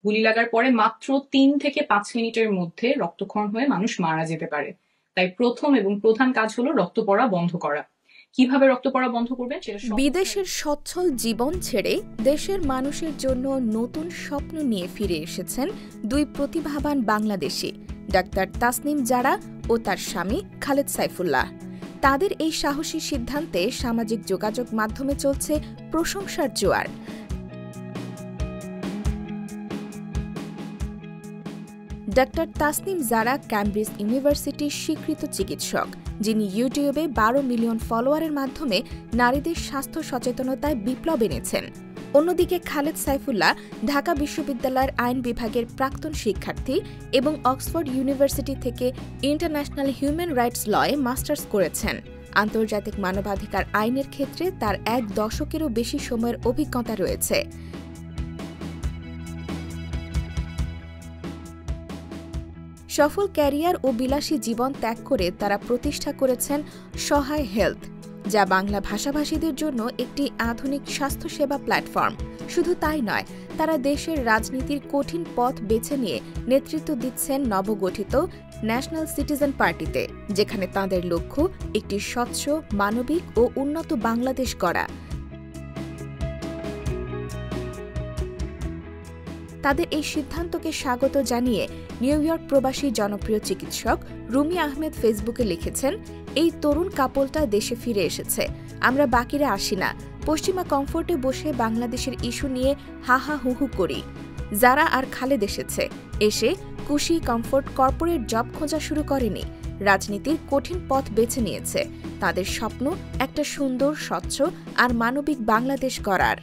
গুলি লাগার পরে মাত্র ৩ থেকে ৫ মিনিটের মধ্যে রক্তক্ষরণ হয়ে মানুষ মারা যেতে পারে। তাই প্রথম এবং প্রধান কাজ হলো রক্ত পড়া বন্ধ করা। কিভাবে রক্ত পড়া বন্ধ করবেন সেটা বিদেশের সচ্ছল জীবন ছেড়ে দেশের মানুষের জন্য নতুন স্বপ্ন নিয়ে ফিরে এসেছেন দুই প্রতিভাবান বাংলাদেশি, ডাক্তার তাসনিম জারা ও তার স্বামী খালেদ সাইফুল্লাহ। তাদের এই সাহসী সিদ্ধান্তে সামাজিক যোগাযোগ মাধ্যমে চলছে প্রশংসার জোয়ার। ডাক্তার তাসনিম জারা ক্যামব্রিজ ইউনিভার্সিটির স্বীকৃত চিকিৎসক, যিনি ইউটিউবে ১২ মিলিয়ন ফলোয়ারের মাধ্যমে নারীদের স্বাস্থ্য সচেতনতায় বিপ্লব এনেছেন। অন্যদিকে খালেদ সাইফুল্লাহ ঢাকা বিশ্ববিদ্যালয়ের আইন বিভাগের প্রাক্তন শিক্ষার্থী এবং অক্সফোর্ড ইউনিভার্সিটি থেকে ইন্টারন্যাশনাল হিউম্যান রাইটস লয়ে মাস্টার্স করেছেন। আন্তর্জাতিক মানবাধিকার আইনের ক্ষেত্রে তার ১ দশকেরও বেশি সময়ের অভিজ্ঞতা রয়েছে। সফল ক্যারিয়ার ও বিলাসী জীবন ত্যাগ করে তারা প্রতিষ্ঠা করেছেন সহায় হেলথ, যা বাংলা ভাষাভাষীদের জন্য একটি আধুনিক স্বাস্থ্যসেবা প্ল্যাটফর্ম। শুধু তাই নয়, তারা দেশের রাজনীতির কঠিন পথ বেছে নিয়ে নেতৃত্ব দিচ্ছেন নবগঠিত ন্যাশনাল সিটিজেন পার্টিতে, যেখানে তাঁদের লক্ষ্য একটি স্বচ্ছ, মানবিক ও উন্নত বাংলাদেশ গড়া। তাদের এই সিদ্ধান্তকে স্বাগত জানিয়ে নিউ ইয়র্ক প্রবাসী জনপ্রিয় চিকিৎসক রুমি আহমেদ ফেসবুকে লিখেছেন, এই তরুণ কাপলটা দেশে ফিরে এসেছে, আমরা বাকিরা আসি না, পশ্চিমা কমফোর্টে বসে বাংলাদেশের ইস্যু নিয়ে হাহা হুহু করি। যারা আর খালেদ এসেছে, এসে কুশি কমফোর্ট কর্পোরেট জব খোঁজা শুরু করেনি, রাজনীতির কঠিন পথ বেছে নিয়েছে। তাদের স্বপ্ন একটা সুন্দর, স্বচ্ছ আর মানবিক বাংলাদেশ গড়ার।